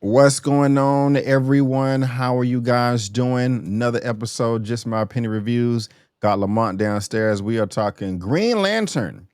What's going on, everyone? How are you guys doing? Another episode, just my opinion reviews. Got Lamont downstairs. We are talking Green Lantern.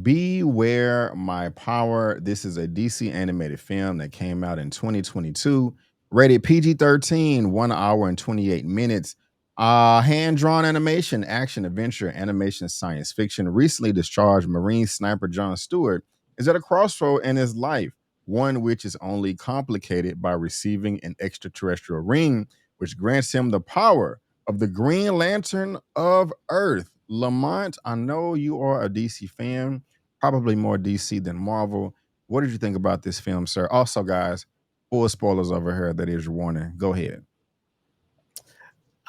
Beware My Power. This is a DC animated film that came out in 2022, rated PG-13, 1 hour and 28 minutes. Hand drawn animation, action, adventure, animation, science fiction. Recently discharged Marine sniper John Stewart is at a crossroad in his life, one which is only complicated by receiving an extraterrestrial ring, which grants him the power of the Green Lantern of Earth. Lamont, I know you are a DC fan, probably more DC than Marvel. What did you think about this film, sir? Also, guys, full spoilers over here. That is your warning. Go ahead.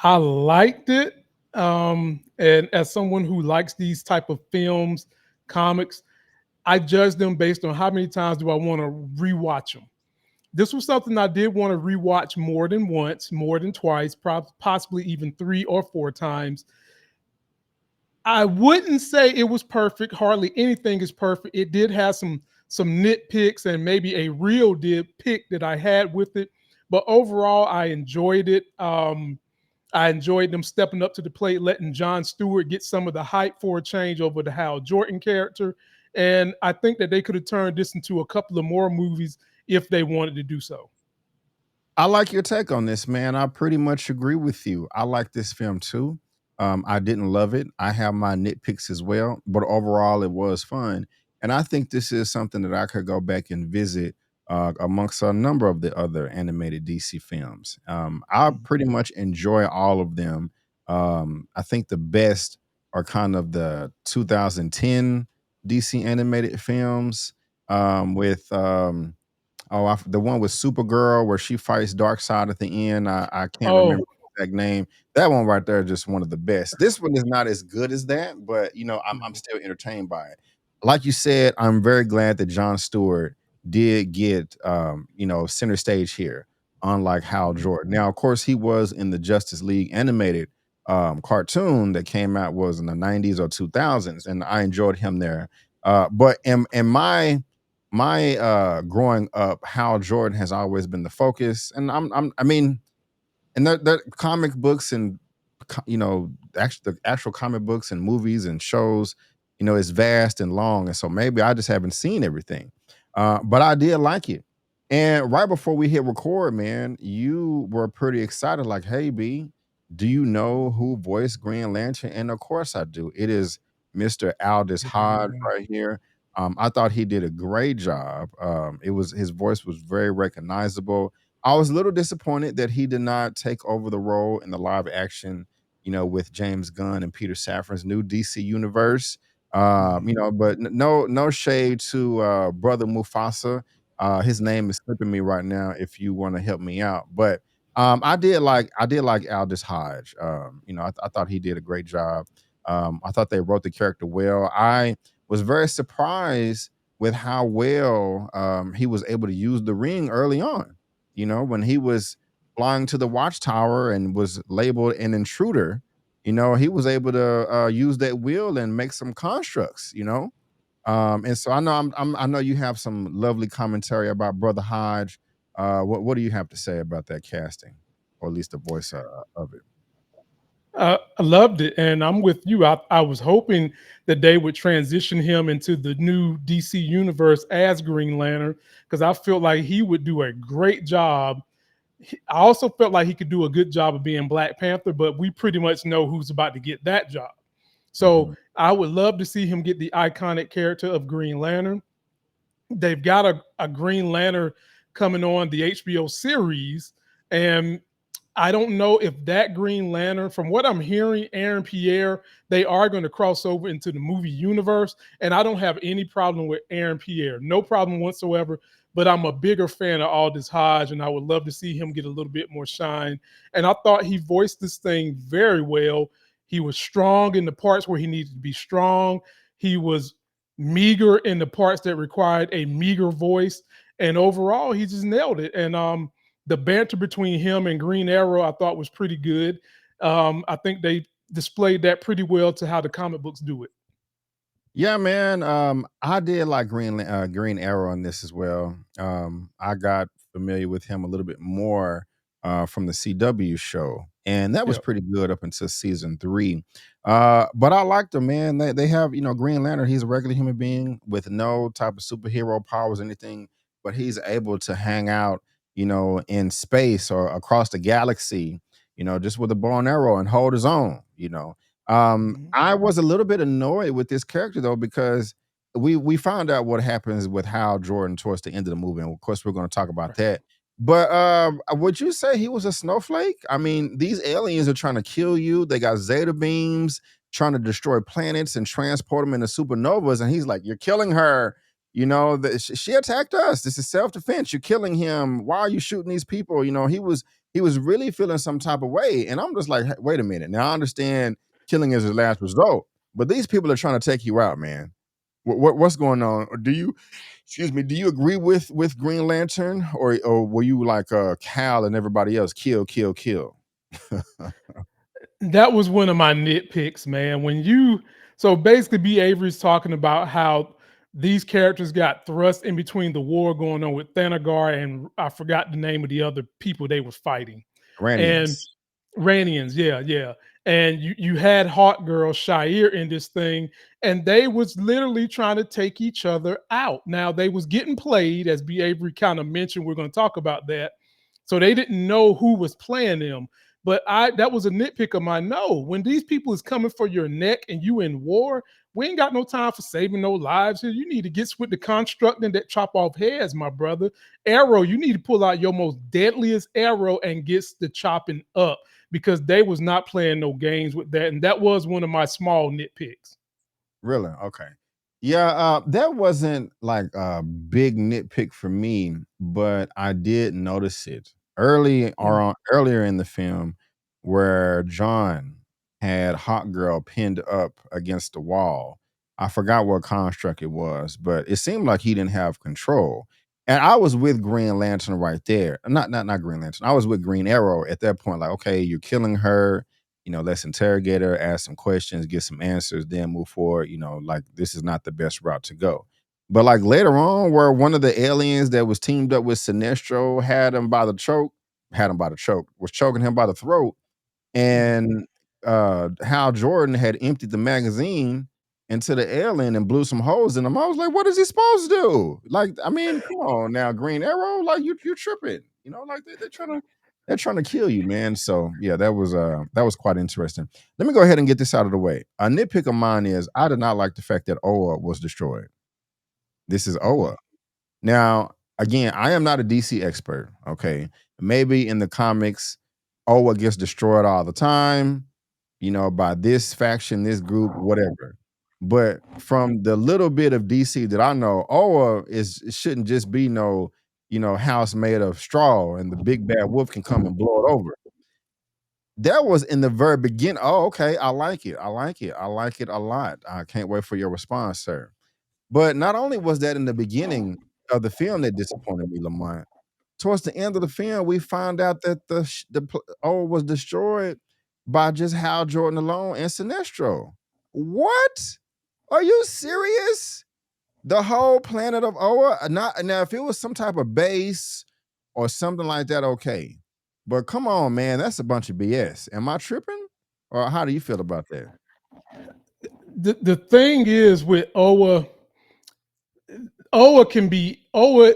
I liked it. And as someone who likes these type of films, comics, I judge them based on how many times do I want to rewatch them. This was something I did want to rewatch more than once, more than twice, possibly even 3 or 4 times. I wouldn't say it was perfect. Hardly anything is perfect. It did have some nitpicks and maybe a real pick that I had with it, but overall I enjoyed it. I enjoyed them stepping up to the plate, letting John Stewart get some of the hype for a change over the Hal Jordan character. And I think that they could have turned this into a couple of more movies if they wanted to do so. I like your take on this, man. I pretty much agree with you. I like this film too. I didn't love it. I have my nitpicks as well, but overall, it was fun. And I think this is something that I could go back and visit amongst a number of the other animated DC films. I pretty much enjoy all of them. I think the best are kind of the 2010 DC animated films with. Oh, the one with Supergirl where she fights Darkseid at the end. I can't remember Oh, the exact name. That one right there is just one of the best. This one is not as good as that, but I'm still entertained by it. Like you said, I'm very glad that Jon Stewart did get center stage here, unlike Hal Jordan. Now, of course, he was in the Justice League animated cartoon that came out was in the 90s or 2000s, and I enjoyed him there. But in my growing up, Hal Jordan has always been the focus, and I mean, and the comic books and the actual comic books and movies and shows, is vast and long, and so maybe I just haven't seen everything, but I did like it. And right before we hit record, man, you were pretty excited, like, "Hey, B, do you know who voiced Green Lantern?" And of course, I do. It is Mr. Aldous Hodge right here. I thought he did a great job. It was his voice was very recognizable. I was a little disappointed that he did not take over the role in the live action, with James Gunn and Peter Safran's new DC universe. But no shade to brother Mufasa. His name is slipping me right now. If you want to help me out, but I did like Aldous Hodge. I thought he did a great job. I thought they wrote the character well. I was very surprised with how well he was able to use the ring early on. When he was flying to the watchtower and was labeled an intruder, he was able to use that wheel and make some constructs. And so I know I know you have some lovely commentary about Brother Hodge. What do you have to say about that casting, or at least the voice of it? I loved it, and I'm with you. I was hoping that they would transition him into the new DC universe as Green Lantern because I felt like he would do a great job. I also felt like he could do a good job of being Black Panther, but we pretty much know who's about to get that job. So Mhm. I would love to see him get the iconic character of Green Lantern. They've got a Green Lantern coming on the HBO series, and I don't know if that Green Lantern, from what I'm hearing, Aaron Pierre, they are going to cross over into the movie universe. And I don't have any problem with Aaron Pierre, no problem whatsoever. But I'm a bigger fan of Aldous Hodge, and I would love to see him get a little bit more shine. And I thought he voiced this thing very well. He was strong in the parts where he needed to be strong. He was meager in the parts that required a meager voice. And overall, he just nailed it. And the banter between him and Green Arrow, I thought was pretty good. I think they displayed that pretty well to how the comic books do it. Yeah, man. I did like Green Arrow on this as well. I got familiar with him a little bit more from the CW show, and that was Yeah. pretty good up until season 3. But I liked him, man. They have, Green Lantern. He's a regular human being with no type of superhero powers, or anything, but he's able to hang out, in space or across the galaxy, just with a bow and arrow and hold his own. Mhm. I was a little bit annoyed with this character though, because we found out what happens with Hal Jordan towards the end of the movie, and of course we're going to talk about Right. that. But would you say he was a snowflake? I mean, these aliens are trying to kill you. They got zeta beams trying to destroy planets and transport them into supernovas, and he's like, "You're killing her." She attacked us. This is self-defense. You're killing him. Why are you shooting these people? He was really feeling some type of way, and I'm just like, "Hey, wait a minute. Now I understand killing is his last result, but these people are trying to take you out, man. What's going on? Or do you, excuse me, do you agree with Green Lantern, or were you like Cal and everybody else, kill, kill, kill? That was one of my nitpicks, man. So basically, B. Avery's talking about how these characters got thrust in between the war going on with Thanagar, and I forgot the name of the other people they was fighting. And Ranians. Ranians, yeah, yeah. And you had Hawk Girl Shire in this thing, and they was literally trying to take each other out. Now they was getting played, as B. Avery kind of mentioned. We're going to talk about that. So they didn't know who was playing them. But I that was a nitpick of mine. No, when these people is coming for your neck and you in war, we ain't got no time for saving no lives here. You need to get with the constructing that chop off heads, my brother. Arrow, you need to pull out your most deadliest arrow and gets the chopping up, because they was not playing no games with that. And that was one of my small nitpicks. Really? Okay. Yeah, that wasn't like a big nitpick for me, but I did notice it Mm. earlier in the film, where John had Hot Girl pinned up against the wall. I forgot what construct it was, but it seemed like he didn't have control. And I was with Green Lantern right there. Not Green Lantern. I was with Green Arrow at that point. Like, okay, you're killing her, let's interrogate her, ask some questions, get some answers, then move forward. Like, this is not the best route to go. But like later on, where one of the aliens that was teamed up with Sinestro was choking him by the throat, Mhm. and Hal Jordan had emptied the magazine into the alien and blew some holes in him. I was like, what is he supposed to do? Like, I mean, come on now, Green Arrow, like you're tripping. Like they're trying to kill you, man. So yeah, that was quite interesting. Let me go ahead and get this out of the way. A nitpick of mine is I did not like the fact that Oa was destroyed. This is Mhm. Oa. Now, again, I am not a DC expert. Okay. Maybe in the comics, Oa gets destroyed all the time, by this faction, this group, whatever. But from the little bit of DC that I know, Oa shouldn't just be no, house made of straw and the big bad wolf can come and blow it over. That was in the very beginning. Oh, okay. I like it. I like it. I like it a lot. I can't wait for your response, sir. But not only was that in the beginning of the film that disappointed me, Lamont, towards the end of the film, we find out that the was destroyed by just Hal Jordan alone and Sinestro. What? Are you serious? The whole planet of Oa? Not now. If it was some type of base or something like that, okay. But come on, man, that's a bunch of BS. Am I tripping? Or how do you feel about that? The thing is with Oa can be Oa.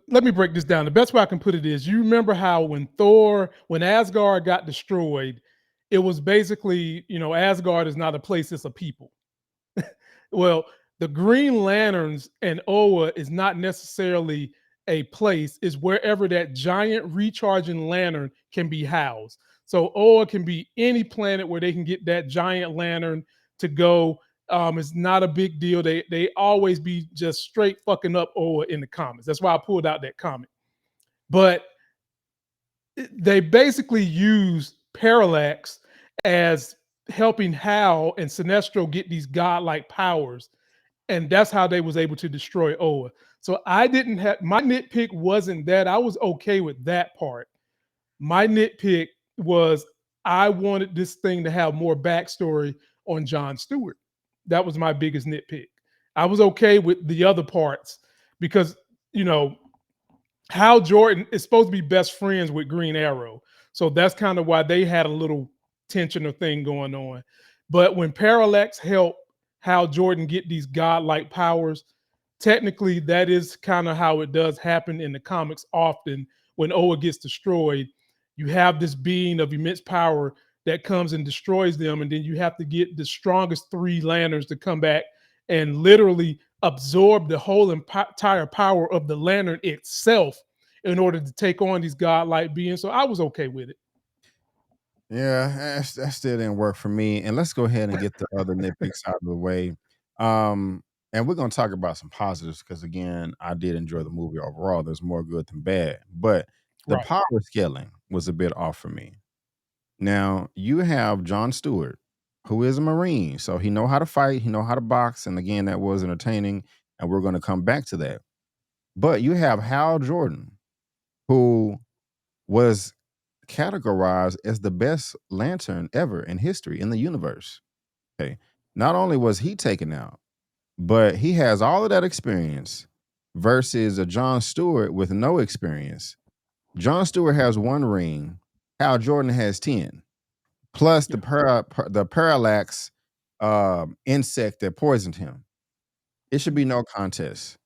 Let me break this down. The best way I can put it is, you remember how when Asgard got destroyed, it was basically, Asgard is not a place, it's a people. Well, the Green Lanterns and Oa is not necessarily a place, is wherever that giant recharging lantern can be housed. So Oa can be any planet where they can get that giant lantern to go. It's not a big deal. They always be just straight fucking up Oa in the comics. That's why I pulled out that comic. But they basically use Parallax as helping Hal and Sinestro get these godlike powers, and that's how they was able to destroy Oa. So I didn't have my nitpick wasn't that. I was okay with that part. My nitpick was I wanted this thing to have more backstory on John Stewart. That was my biggest nitpick. I was okay with the other parts because, you know, Hal Jordan is supposed to be best friends with Green Arrow. So that's kind of why they had a little tension or thing going on. But when Parallax helped Hal Jordan get these godlike powers, technically that is kind of how it does happen in the comics often. When Oa gets destroyed, you have this being of immense power that comes and destroys them, and then you have to get the strongest three lanterns to come back and literally absorb the whole entire power of the lantern itself in order to take on these godlike beings. So I was okay with it. Yeah, that still didn't work for me. And let's go ahead and get the other nitpicks out of the way. Um, and we're gonna talk about some positives because again, I did enjoy the movie overall. There's more good than bad, but the Right. power scaling was a bit off for me. Now you have John Stewart, who is a Marine, so he know how to fight, he know how to box, and again, that was entertaining, and we're gonna come back to that. But you have Hal Jordan, who was categorized as the best lantern ever in history in the universe. Okay. Not only was he taken out, but he has all of that experience versus a John Stewart with no experience. John Stewart has one ring, Hal Jordan has 10, plus Yeah. the parallax insect that poisoned him. It should be no contest.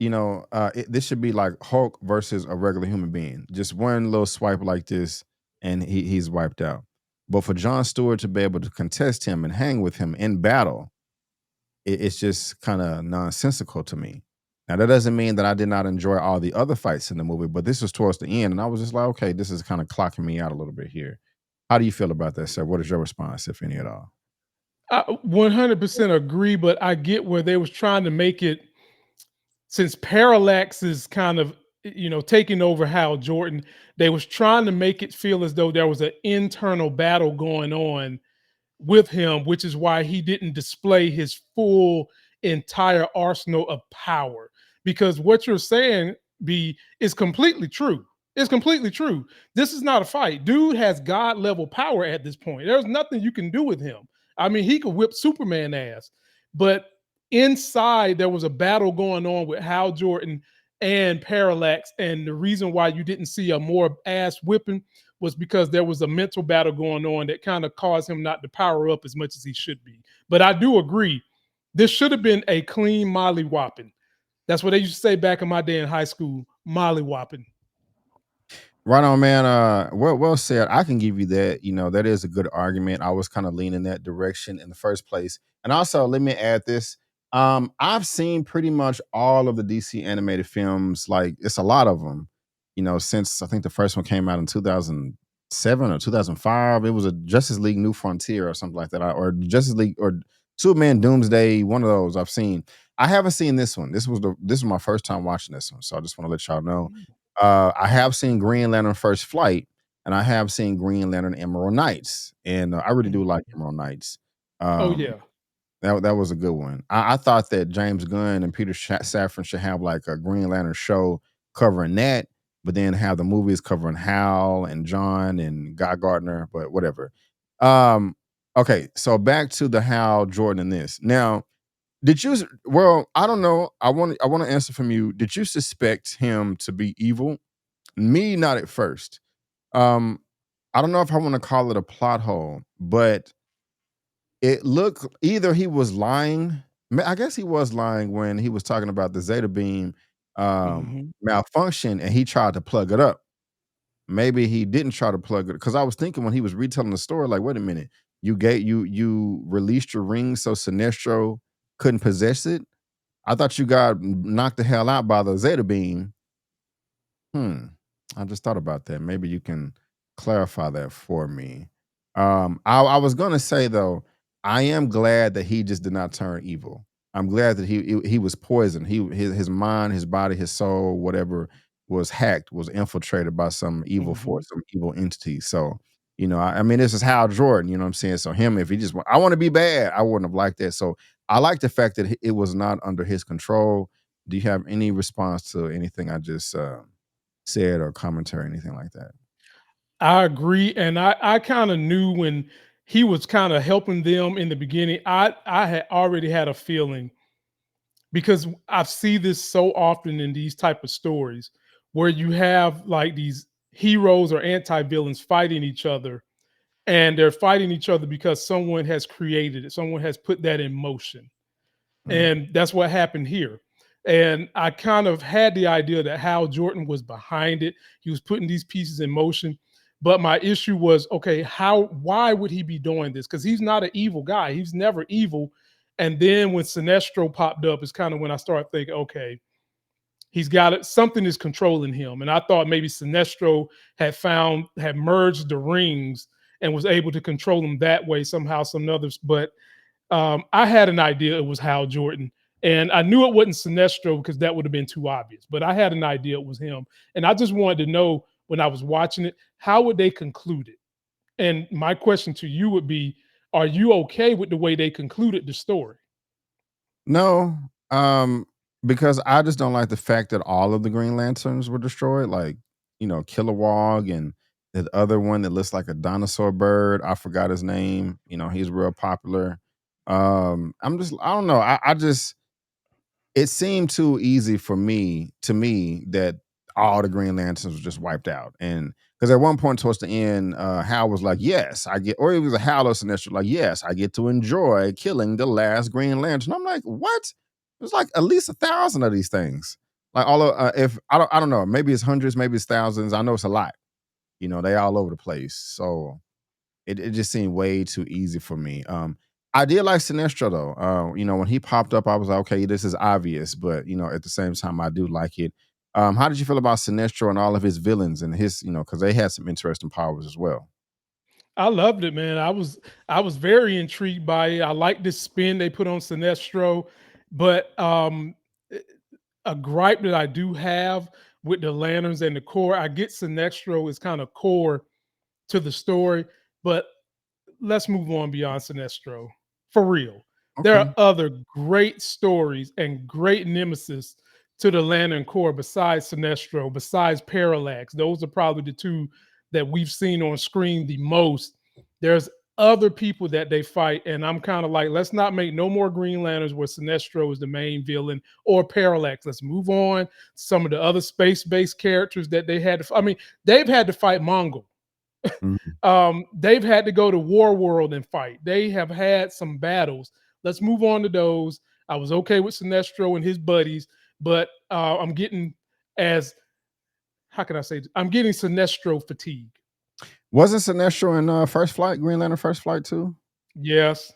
This should be like Hulk versus a regular human being. Just one little swipe like this, and he's wiped out. But for John Stewart to be able to contest him and hang with him in battle, it's just kind of nonsensical to me. Now that doesn't mean that I did not enjoy all the other fights in the movie, but this was towards the end, and I was just like, okay, this is kind of clocking me out a little bit here. How do you feel about that, sir? What is your response, if any at all? I 100% agree, but I get where they was trying to make it, since Parallax is kind of taking over Hal Jordan. They was trying to make it feel as though there was an internal battle going on with him, which is why he didn't display his full entire arsenal of power. Because what you're saying, B, is completely true. It's completely true. This is not a fight. Dude has God level power at this point. There's nothing you can do with him. I mean, he could whip Superman ass. But inside, there was a battle going on with Hal Jordan and Parallax. And the reason why you didn't see a more ass whipping was because there was a mental battle going on that kind of caused him not to power up as much as he should be. But I do agree, this should have been a clean molly whopping. That's what they used to say back in my day in high school, molly whopping. Right on, man. Well said. I can give you that. That is a good argument. I was kind of leaning that direction in the first place. And also, let me add this. I've seen pretty much all of the DC animated films. Like it's a lot of them. Since I think the first one came out in 2007 or 2005. It was a Justice League New Frontier or something like that, or Justice League or Superman Doomsday. One of those I've seen. I haven't seen this one. This was my first time watching this one, so I just want to let y'all know. I have seen Green Lantern First Flight, and I have seen Green Lantern Emerald Knights, and I really do like Emerald Knights. Oh Um, yeah. that was a good one. I thought that James Gunn and Peter Safran should have like a Green Lantern show covering that, but then have the movies covering Hal and John and Guy Gardner, but whatever. Um, okay, so back to the Hal Jordan in this. Now, well, I don't know. I want to answer from you. Did you suspect him to be evil? Me, not at first. Um, I don't know if I want to call it a plot hole, but it looked either he was lying. I guess he was lying when he was talking about the Zeta beam Hmm. malfunction and he tried to plug it up. Maybe he didn't try to plug it because I was thinking when he was retelling the story, like, wait a minute, you released your ring so Sinestro couldn't possess it. I thought you got knocked the hell out by the Zeta beam. Hmm. I just thought about that. Maybe you can clarify that for me. I was gonna say though, I am glad that he just did not turn evil. I'm glad that he was poisoned. His mind, his body, his soul, whatever was hacked, was infiltrated by some evil Hmm. force, some evil entity. So, I mean, this is Hal Jordan. You know what I'm saying? So him, if he just, I want to be bad, I wouldn't have liked that. So I like the fact that it was not under his control. Do you have any response to anything I just said or commentary, anything like that? I agree. And I kind of knew when he was kind of helping them in the beginning, I had already had a feeling, because I see this so often in these type of stories where you have like these heroes or anti-villains fighting each other, and they're fighting each other because someone has created it, someone has put that in motion. Mm. And that's what happened here. And I kind of had the idea that Hal Jordan was behind it. He was putting these pieces in motion. But my issue was, okay, why would he be doing this? Because he's not an evil guy. He's never evil. And then when Sinestro popped up, it's kind of when I started thinking, okay, he's got it. Something is controlling him. And I thought maybe Sinestro had merged the rings and was able to control him that way somehow, some others. But I had an idea it was Hal Jordan, and I knew it wasn't Sinestro because that would have been too obvious. But I had an idea it was him, and I just wanted to know when I was watching it, how would they conclude it? And my question to you would be, are you okay with the way they concluded the story? No, um, because I just don't like the fact that all of the Green Lanterns were destroyed, like, Kilowog and the other one that looks like a dinosaur bird, I forgot his name, he's real popular. I don't know, I just it seemed too easy for me to me that all the Green Lanterns was just wiped out. And because at one point towards the end, Hal was like, "Yes, I get," or it was a Hal or Sinestro, like, "Yes, I get to enjoy killing the last Green Lantern." I'm like, "What?" There's like at least 1,000 of these things. Like all of if I don't know, maybe it's hundreds, maybe it's thousands. I know it's a lot. They all over the place. So it just seemed way too easy for me. I did like Sinestro though. When he popped up, I was like, okay, this is obvious, but at the same time, I do like it. How did you feel about Sinestro and all of his villains and his, because they had some interesting powers as well. I loved it, man. I was very intrigued by it. I like this spin they put on Sinestro, but a gripe that I do have with the lanterns and the core, I get Sinestro is kind of core to the story, but let's move on beyond Sinestro. For real. There are Okay. other great stories and great nemesis to the Lantern Corps besides Sinestro, besides Parallax. Those are probably the two that we've seen on screen the most. There's other people that they fight, and I'm kind of like, let's not make no more Green Lanterns where Sinestro is the main villain or Parallax. Let's move on. Some of the other space-based characters that they had to. I mean, they've had to fight Mongol. Mhm. They've had to go to War World and fight. They have had some battles. Let's move on to those. I was okay with Sinestro and his buddies, but I'm getting as how can I say this? I'm getting Sinestro fatigue. Wasn't Sinestro in First Flight, Green Lantern First Flight too? Yes,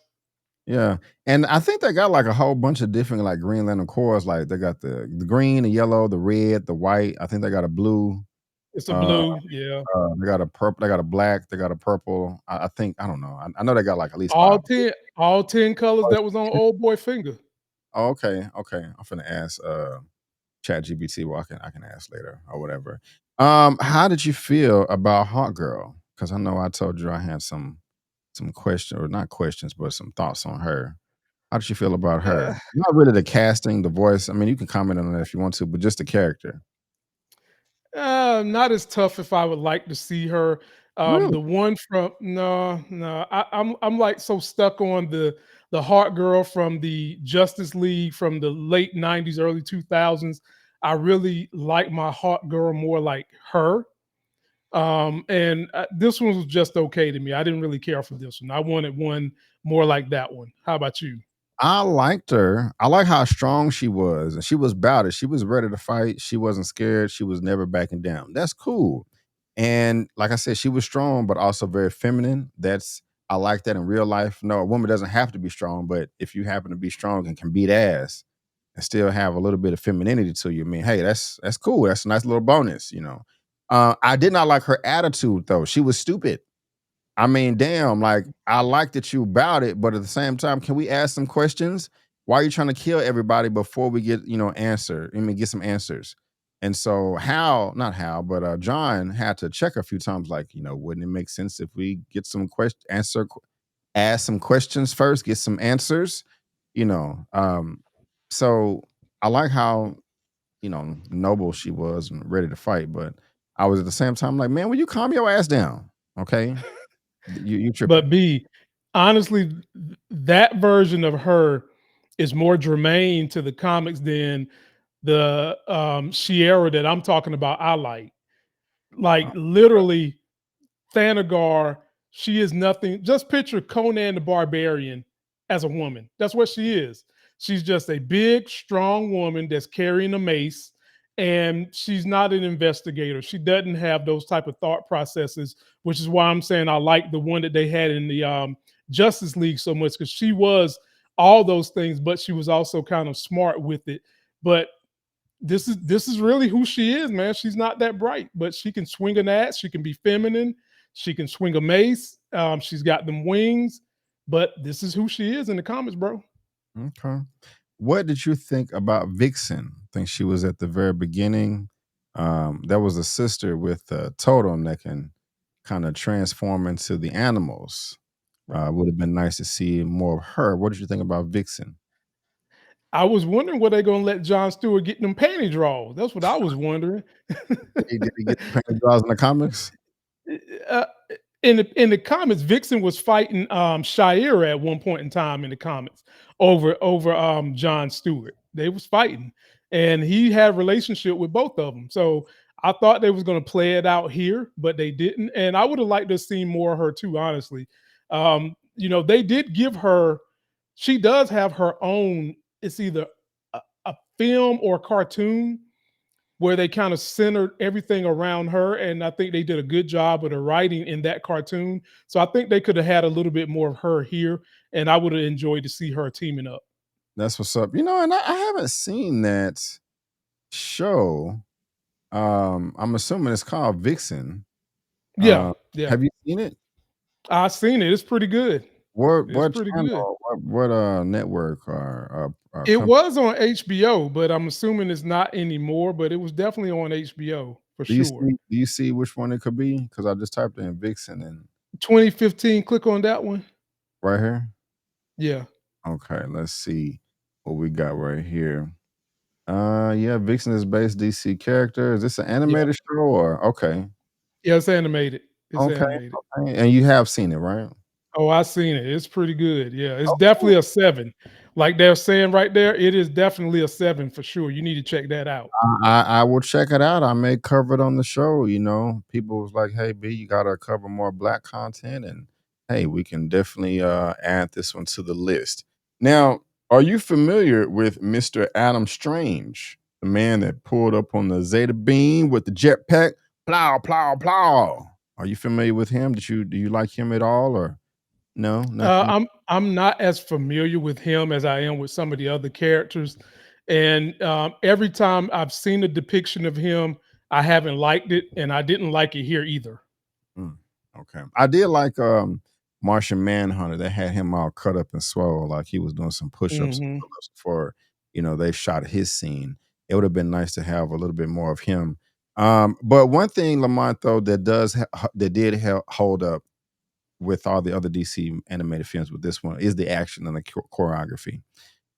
Yeah, and I think they got like a whole bunch of different like Green Lantern cores. Like they got the green, the yellow, the red, the white. I think they got a blue. it's a Uh, blue. Yeah, they got a purple. They got a black. They got a purple. I think I don't know. I know they got like at least all five. 10, all 10 colors that was on Old Boy Finger. Oh, okay, okay. I'm finna ask Chat GBT. Well, I can ask later or whatever. How did you feel about Hawk Girl? Because I know I told you I had some questions or not questions, but some thoughts on her. How did you feel about Uh, her? Not really the casting, the voice. I mean, you can comment on that if you want to, but just the character. Not as tough if I would like to see her. Really? The one from no, I'm like so stuck on the Heart Girl from the Justice League from the late '90s, early 2000s. I really like my Heart Girl more like her. And this one was just okay to me. I didn't really care for this one. I wanted one more like that one. How about you? I liked her. I like how strong she was, and she was about it. She was ready to fight. She wasn't scared. She was never backing down. That's cool. And like I said, she was strong, but also very feminine. I like that in real life. No, a woman doesn't have to be strong, but if you happen to be strong and can beat ass and still have a little bit of femininity to you, I mean, hey, that's cool. That's a nice little bonus. I did not like her attitude though. She was stupid. I mean, damn, like I like that you about it, but at the same time, can we ask some questions? Why are you trying to kill everybody before we get some answers? And so not Hal, but John had to check a few times, like, wouldn't it make sense if we get some ask some questions first, get some answers, you know. So I like how, noble she was and ready to fight, but I was at the same time like, man, will you calm your ass down? Okay. You But tripping. B, honestly, that version of her is more germane to the comics than the Sierra that I'm talking about, I like literally Thanagar, she is nothing. Just picture Conan the Barbarian as a woman. That's what she is. She's just a big, strong woman that's carrying a mace, and she's not an investigator. She doesn't have those type of thought processes, which is why I'm saying I like the one that they had in the Justice League so much because she was all those things, but she was also kind of smart with it. But this is really who she is, man. She's not that bright, but she can swing an axe. She can be feminine. She can swing a mace. She's got them wings. But this is who she is in the comics, bro. Okay. What did you think about Vixen? I think she was at the very beginning. That was a sister with a totem that can kind of transform into the animals. Right. Would have been nice to see more of her. What did you think about Vixen? I was wondering were they gonna let John Stewart get them panty draws. That's what I was wondering. Did he get the paint draws in the comics? uh, in the comics, Vixen was fighting Shire at one point in time in the comics over John Stewart. They was fighting, and he had a relationship with both of them. So I thought they was going to play it out here, but they didn't. And I would have liked to see more of her too. Honestly, they did give her. She does have her own. It's either a film or a cartoon where they kind of centered everything around her. And I think they did a good job of the writing in that cartoon. So I think they could have had a little bit more of her here. And I would have enjoyed to see her teaming up. That's what's up. And I haven't seen that show. I'm assuming it's called Vixen. Yeah. Uh, Yeah. have you seen it? I've seen it. It's pretty good. What It's pretty good. channel? What network or It company? was on HBO, but I'm assuming it's not anymore. But it was definitely on HBO for Do you sure. see do you see which one it could be? Because I just typed in Vixen and 2015, click on that one. right here. Yeah. Okay, let's see what we got right here. Yeah, Vixen is based DC character. Is this an Yeah. animated show or okay? Yeah. It's animated. It's Okay, animated. okay. And you have seen it, right? Oh, I seen it. It's pretty good. Yeah, it's Oh, definitely cool. a 7. Like they're saying right there, it is definitely a 7 for sure. You need to check that out. I will check it out. I may cover it on the show. People was like, "Hey, B, you gotta cover more black content," and hey, we can definitely add this one to the list. Now, are you familiar with Mr. Adam Strange, the man that pulled up on the Zeta Beam with the jetpack? Plow, plow, plow. Are you familiar with him? Do you like him at all, or no? Nothing. I'm not as familiar with him as I am with some of the other characters, and every time I've seen a depiction of him, I haven't liked it, and I didn't like it here either. Mm, okay. I did like Martian Manhunter. They had him all cut up and swole, like he was doing some push-ups and Hmm. pull-ups before, they shot his scene. It would have been nice to have a little bit more of him. But one thing, Lamont, though, that did hold up with all the other DC animated films with this one is the action and the choreography.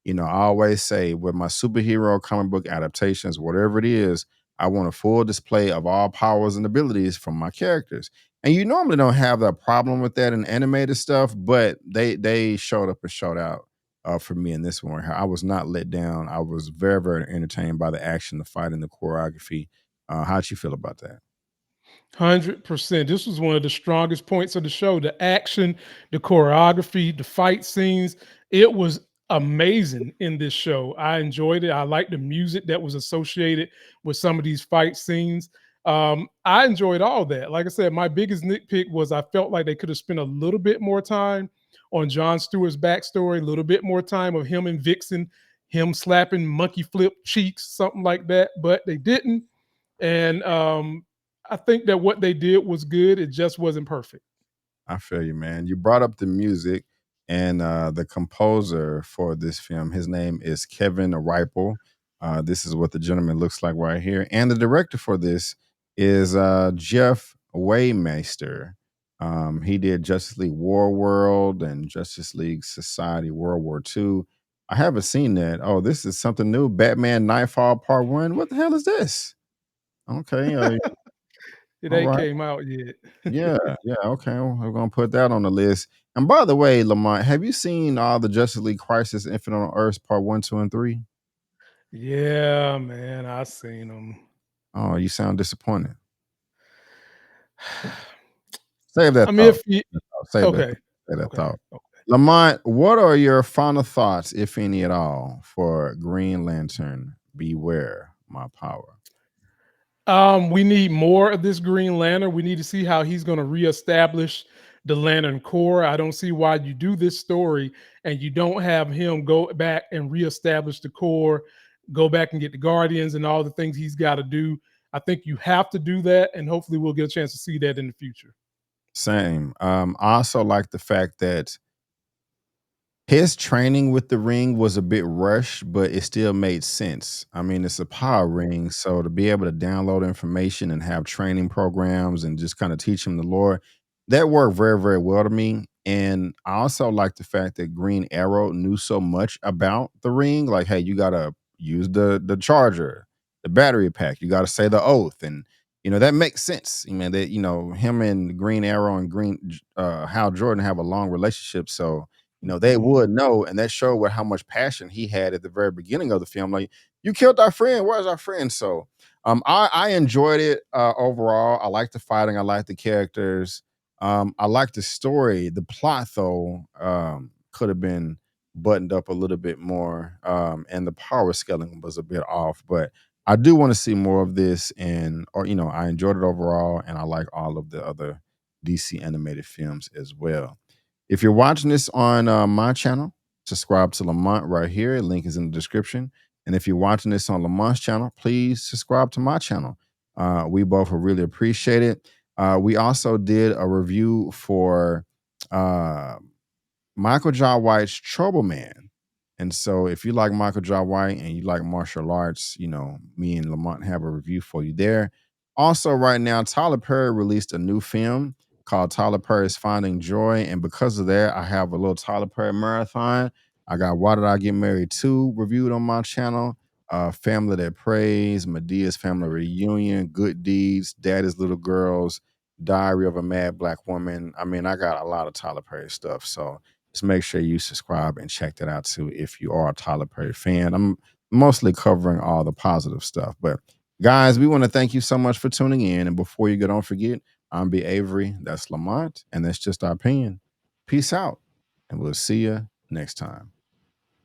I always say with my superhero comic book adaptations, whatever it is, I want a full display of all powers and abilities from my characters. And you normally don't have that problem with that in animated stuff, but they showed up and showed out for me in this one. I was not let down. I was very, very entertained by the action, the fight, and the choreography. How'd you feel about that? 100%. This was one of the strongest points of the show. The action, the choreography, the fight scenes. It was amazing in this show. I enjoyed it. I liked the music that was associated with some of these fight scenes. I enjoyed all that. Like I said, my biggest nitpick was I felt like they could have spent a little bit more time on John Stewart's backstory, a little bit more time of him and Vixen, him slapping monkey flip cheeks, something like that, but they didn't. And I think that what they did was good. It just wasn't perfect. I feel you, man. You brought up the music and the composer for this film. His name is Kevin Ripple. This is what the gentleman looks like right here. And the director for this is Jeff Waymaster. He did Justice League War World and Justice League Society World War II. I haven't seen that. Oh, this is something new. Batman Nightfall Part 1. What the hell is this? Okay. It All ain't right. came out yet. Yeah, yeah, okay, well, we're gonna put that on the list. And by the way, Lamont, have you seen all the Justice League Crisis Infinite on Earth Part 1, 2, and 3? Yeah, man, I seen him. Oh, you sound disappointed. Save that I mean, thought. if he Save that. okay, Save that okay, thought. okay. Lamont, what are your final thoughts, if any at all, for Green Lantern? Beware my power. We need more of this Green Lantern. We need to see how he's going to reestablish the Lantern Corps. I don't see why you do this story and you don't have him go back and reestablish the Corps, go back and get the Guardians and all the things he's got to do. I think you have to do that, and hopefully, we'll get a chance to see that in the future. Same. I also like the fact that his training with the ring was a bit rushed, but it still made sense. I mean, it's a power ring, so to be able to download information and have training programs and just kind of teach him the lore, that worked very, very well to me. And I also like the fact that Green Arrow knew so much about the ring. Like, hey, you gotta use the charger, the battery pack. You gotta say the oath, and that makes sense. I mean, that him and Green Arrow and Hal Jordan have a long relationship, so they Mhm. would know, and that showed how much passion he had at the very beginning of the film. Like, you killed our friend. Where's our friend? So, I enjoyed it overall. I like the fighting. I like the characters. I like the story. The plot, though, could have been buttoned up a little bit more, and the power scaling was a bit off. But I do want to see more of this, or I enjoyed it overall, and I like all of the other DC animated films as well. If you're watching this on my channel, subscribe to Lamont right here. Link is in the description. And if you're watching this on Lamont's channel, please subscribe to my channel. We both will really appreciate it. We also did a review for uh, Michael Jai White's Trouble Man. And so if you like Michael Jai White and you like martial arts, me and Lamont have a review for you there. Also, right now, Tyler Perry released a new film called Tyler Perry's Finding Joy. And because of that, I have a little Tyler Perry marathon. I got Why Did I Get Married 2 reviewed on my channel. Family That Prays, Medea's Family Reunion, Good Deeds, Daddy's Little Girls, Diary of a Mad Black Woman. I mean, I got a lot of Tyler Perry stuff. So just make sure you subscribe and check that out too if you are a Tyler Perry fan. I'm mostly covering all the positive stuff. But guys, we want to thank you so much for tuning in. And before you go, don't forget, I'm B. Avery. That's Lamont. And that's just our opinion. Peace out. And we'll see you next time.